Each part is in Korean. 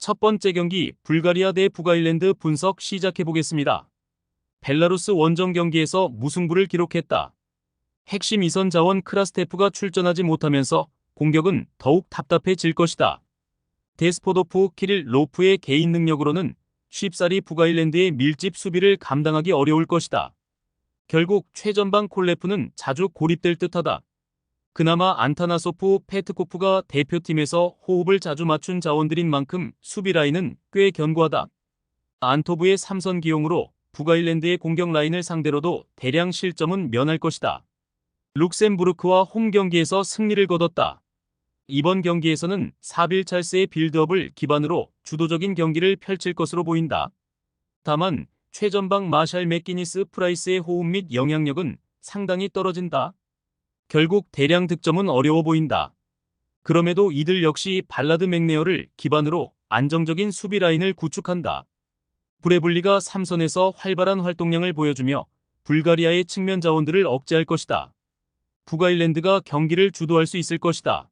첫 번째 경기 불가리아 대 북아일랜드 분석 시작해보겠습니다. 벨라루스 원정 경기에서 무승부를 기록했다. 핵심 이선 자원 크라스테프가 출전하지 못하면서 공격은 더욱 답답해질 것이다. 데스포도프 키릴로프의 개인 능력으로는 쉽사리 북아일랜드의 밀집 수비를 감당하기 어려울 것이다. 결국 최전방 콜레프는 자주 고립될 듯하다. 그나마 안타나소프 페트코프가 대표팀에서 호흡을 자주 맞춘 자원들인 만큼 수비 라인은 꽤 견고하다. 안토브의 3선 기용으로 북아일랜드의 공격 라인을 상대로도 대량 실점은 면할 것이다. 룩셈부르크와 홈 경기에서 승리를 거뒀다. 이번 경기에서는 사빌 찰스의 빌드업을 기반으로 주도적인 경기를 펼칠 것으로 보인다. 다만 최전방 마샬 맥기니스 프라이스의 호흡 및 영향력은 상당히 떨어진다. 결국 대량 득점은 어려워 보인다. 그럼에도 이들 역시 발라드 맥네어를 기반으로 안정적인 수비 라인을 구축한다. 브레블리가 3선에서 활발한 활동량을 보여주며 불가리아의 측면 자원들을 억제할 것이다. 북아일랜드가 경기를 주도할 수 있을 것이다.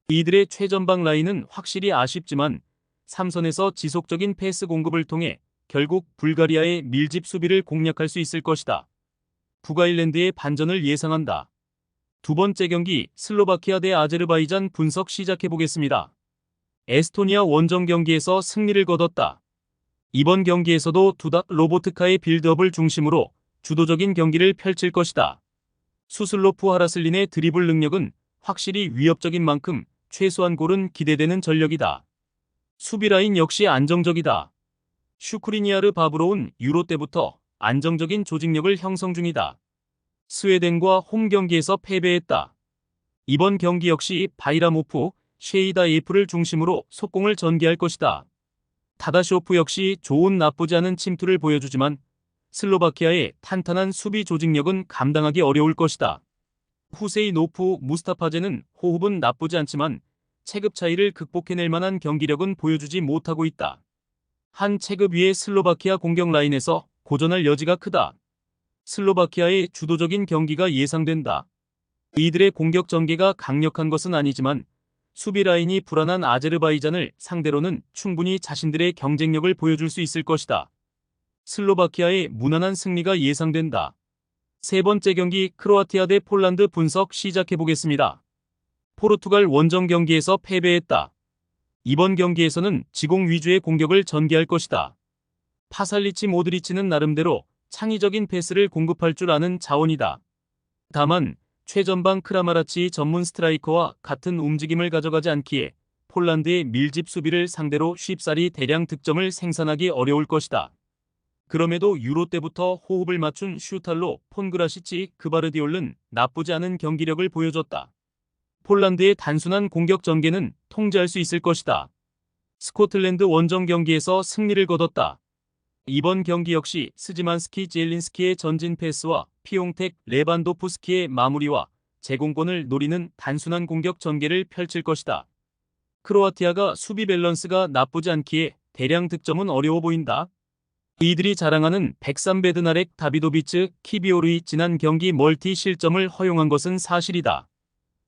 이들의 최전방 라인은 확실히 아쉽지만 3선에서 지속적인 패스 공급을 통해 결국 불가리아의 밀집 수비를 공략할 수 있을 것이다. 북아일랜드의 반전을 예상한다. 두 번째 경기 슬로바키아 대 아제르바이잔 분석 시작해보겠습니다. 에스토니아 원정 경기에서 승리를 거뒀다. 이번 경기에서도 두닥 로보트카의 빌드업을 중심으로 주도적인 경기를 펼칠 것이다. 수슬로프 하라슬린의 드리블 능력은 확실히 위협적인 만큼 최소한 골은 기대되는 전력이다. 수비 라인 역시 안정적이다. 슈크리니아르 바브로운 유로 때부터 안정적인 조직력을 형성 중이다. 스웨덴과 홈 경기에서 패배했다. 이번 경기 역시 바이라모프, 쉐이다 예프를 중심으로 속공을 전개할 것이다. 타다쇼프 역시 좋은 나쁘지 않은 침투를 보여주지만 슬로바키아의 탄탄한 수비 조직력은 감당하기 어려울 것이다. 후세이노프 무스타파제는 호흡은 나쁘지 않지만 체급 차이를 극복해낼 만한 경기력은 보여주지 못하고 있다. 한 체급 위의 슬로바키아 공격 라인에서 고전할 여지가 크다. 슬로바키아의 주도적인 경기가 예상된다. 이들의 공격 전개가 강력한 것은 아니지만 수비 라인이 불안한 아제르바이잔을 상대로는 충분히 자신들의 경쟁력을 보여줄 수 있을 것이다. 슬로바키아의 무난한 승리가 예상된다. 세 번째 경기 크로아티아 대 폴란드 분석 시작해보겠습니다. 포르투갈 원정 경기에서 패배했다. 이번 경기에서는 지공 위주의 공격을 전개할 것이다. 파살리치 모드리치는 나름대로 창의적인 패스를 공급할 줄 아는 자원이다. 다만 최전방 크라마라치 전문 스트라이커와 같은 움직임을 가져가지 않기에 폴란드의 밀집 수비를 상대로 쉽사리 대량 득점을 생산하기 어려울 것이다. 그럼에도 유로 때부터 호흡을 맞춘 슈탈로 폰그라시치 그바르디올은 나쁘지 않은 경기력을 보여줬다. 폴란드의 단순한 공격 전개는 통제할 수 있을 것이다. 스코틀랜드 원정 경기에서 승리를 거뒀다. 이번 경기 역시 스지만스키 지엘린스키의 전진 패스와 피용텍 레반도프스키의 마무리와 제공권을 노리는 단순한 공격 전개를 펼칠 것이다. 크로아티아가 수비 밸런스가 나쁘지 않기에 대량 득점은 어려워 보인다. 이들이 자랑하는 백삼베드나렉 다비도비츠 키비오르이 지난 경기 멀티 실점을 허용한 것은 사실이다.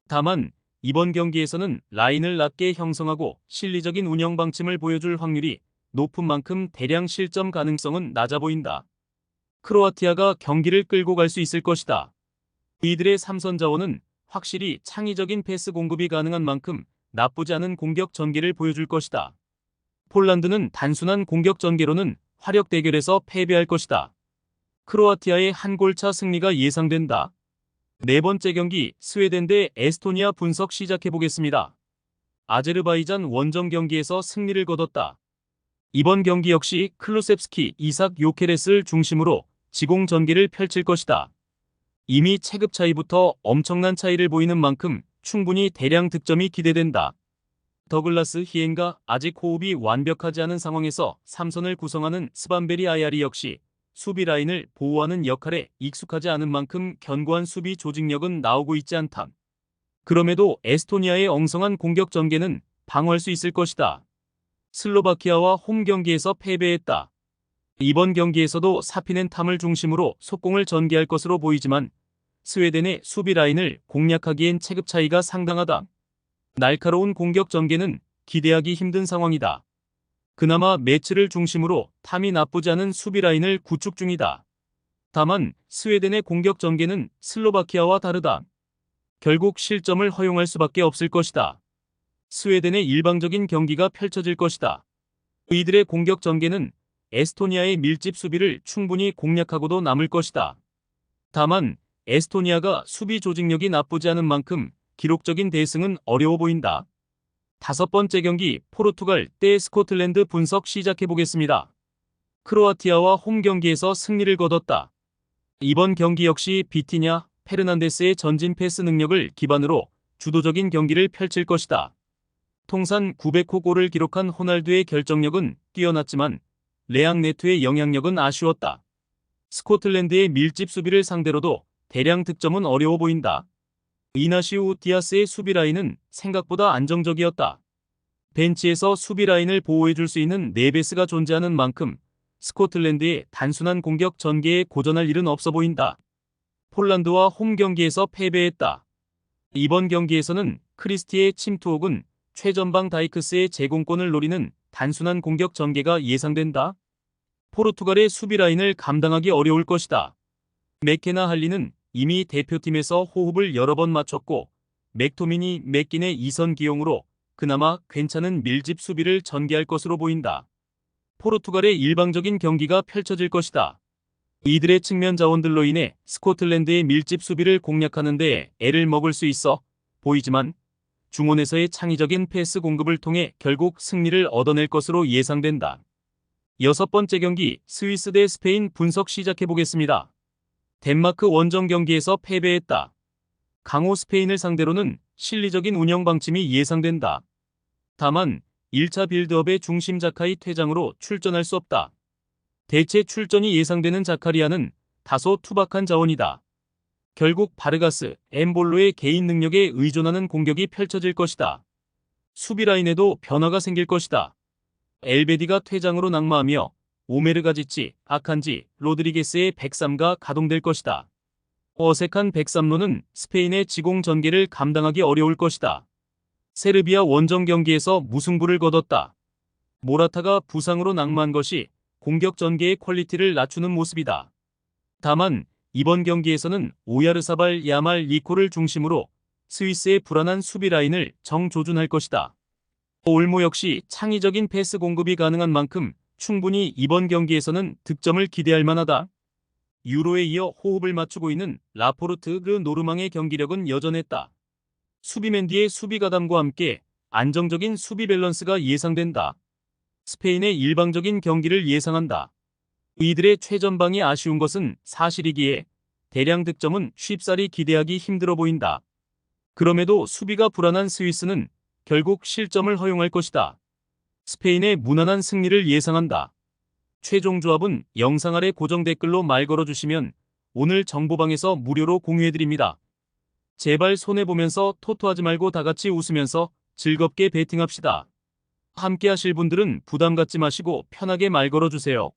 다만 이번 경기에서는 라인을 낮게 형성하고 실리적인 운영 방침을 보여줄 확률이 높은 만큼 대량 실점 가능성은 낮아 보인다. 크로아티아가 경기를 끌고 갈 수 있을 것이다. 이들의 3선 자원은 확실히 창의적인 패스 공급이 가능한 만큼 나쁘지 않은 공격 전개를 보여줄 것이다. 폴란드는 단순한 공격 전개로는 화력 대결에서 패배할 것이다. 크로아티아의 한 골차 승리가 예상된다. 네 번째 경기 스웨덴 대 에스토니아 분석 시작해보겠습니다. 아제르바이잔 원정 경기에서 승리를 거뒀다. 이번 경기 역시 클루셉스키, 이삭 요케레스를 중심으로 지공 전개를 펼칠 것이다. 이미 체급 차이부터 엄청난 차이를 보이는 만큼 충분히 대량 득점이 기대된다. 더글라스 히엔가 아직 호흡이 완벽하지 않은 상황에서 3선을 구성하는 스반베리 아야리 역시 수비 라인을 보호하는 역할에 익숙하지 않은 만큼 견고한 수비 조직력은 나오고 있지 않다. 그럼에도 에스토니아의 엉성한 공격 전개는 방어할 수 있을 것이다. 슬로바키아와 홈 경기에서 패배했다. 이번 경기에서도 사피넨탐을 중심으로 속공을 전개할 것으로 보이지만 스웨덴의 수비 라인을 공략하기엔 체급 차이가 상당하다. 날카로운 공격 전개는 기대하기 힘든 상황이다. 그나마 매치를 중심으로 탐이 나쁘지 않은 수비 라인을 구축 중이다. 다만 스웨덴의 공격 전개는 슬로바키아와 다르다. 결국 실점을 허용할 수밖에 없을 것이다. 스웨덴의 일방적인 경기가 펼쳐질 것이다. 이들의 공격 전개는 에스토니아의 밀집 수비를 충분히 공략하고도 남을 것이다. 다만 에스토니아가 수비 조직력이 나쁘지 않은 만큼 기록적인 대승은 어려워 보인다. 다섯 번째 경기 포르투갈 대 스코틀랜드 분석 시작해보겠습니다. 크로아티아와 홈 경기에서 승리를 거뒀다. 이번 경기 역시 비티냐, 페르난데스의 전진 패스 능력을 기반으로 주도적인 경기를 펼칠 것이다. 통산 900호 골을 기록한 호날두의 결정력은 뛰어났지만 레앙 네투의 영향력은 아쉬웠다. 스코틀랜드의 밀집 수비를 상대로도 대량 득점은 어려워 보인다. 이나시우 디아스의 수비 라인은 생각보다 안정적이었다. 벤치에서 수비 라인을 보호해줄 수 있는 네베스가 존재하는 만큼 스코틀랜드의 단순한 공격 전개에 고전할 일은 없어 보인다. 폴란드와 홈 경기에서 패배했다. 이번 경기에서는 크리스티의 침투 혹은 최전방 다이크스의 제공권을 노리는 단순한 공격 전개가 예상된다. 포르투갈의 수비 라인을 감당하기 어려울 것이다. 맥케나 할리는 이미 대표팀에서 호흡을 여러 번 맞췄고 맥토미니 맥긴의 2선 기용으로 그나마 괜찮은 밀집 수비를 전개할 것으로 보인다. 포르투갈의 일방적인 경기가 펼쳐질 것이다. 이들의 측면 자원들로 인해 스코틀랜드의 밀집 수비를 공략하는 데 애를 먹을 수 있어 보이지만 중원에서의 창의적인 패스 공급을 통해 결국 승리를 얻어낼 것으로 예상된다. 여섯 번째 경기 스위스 대 스페인 분석 시작해보겠습니다. 덴마크 원정 경기에서 패배했다. 강호 스페인을 상대로는 실리적인 운영 방침이 예상된다. 다만 1차 빌드업의 중심 자카이 퇴장으로 출전할 수 없다. 대체 출전이 예상되는 자카리아는 다소 투박한 자원이다. 결국 바르가스, 엠볼로의 개인 능력에 의존하는 공격이 펼쳐질 것이다. 수비 라인에도 변화가 생길 것이다. 엘베디가 퇴장으로 낙마하며 오메르가지치, 아칸지, 로드리게스의 103가 가동될 것이다. 어색한 103로는 스페인의 지공 전개를 감당하기 어려울 것이다. 세르비아 원정 경기에서 무승부를 거뒀다. 모라타가 부상으로 낙마한 것이 공격 전개의 퀄리티를 낮추는 모습이다. 다만 이번 경기에서는 오야르사발 야말 리코를 중심으로 스위스의 불안한 수비 라인을 정조준할 것이다. 올모 역시 창의적인 패스 공급이 가능한 만큼 충분히 이번 경기에서는 득점을 기대할 만하다. 유로에 이어 호흡을 맞추고 있는 라포르트 그 노르망의 경기력은 여전했다. 수비맨디의 수비 가담과 함께 안정적인 수비 밸런스가 예상된다. 스페인의 일방적인 경기를 예상한다. 이들의 최전방이 아쉬운 것은 사실이기에 대량 득점은 쉽사리 기대하기 힘들어 보인다. 그럼에도 수비가 불안한 스위스는 결국 실점을 허용할 것이다. 스페인의 무난한 승리를 예상한다. 최종 조합은 영상 아래 고정 댓글로 말 걸어주시면 오늘 정보방에서 무료로 공유해드립니다. 제발 손해보면서 토토하지 말고 다같이 웃으면서 즐겁게 베팅합시다. 함께 하실 분들은 부담 갖지 마시고 편하게 말 걸어주세요.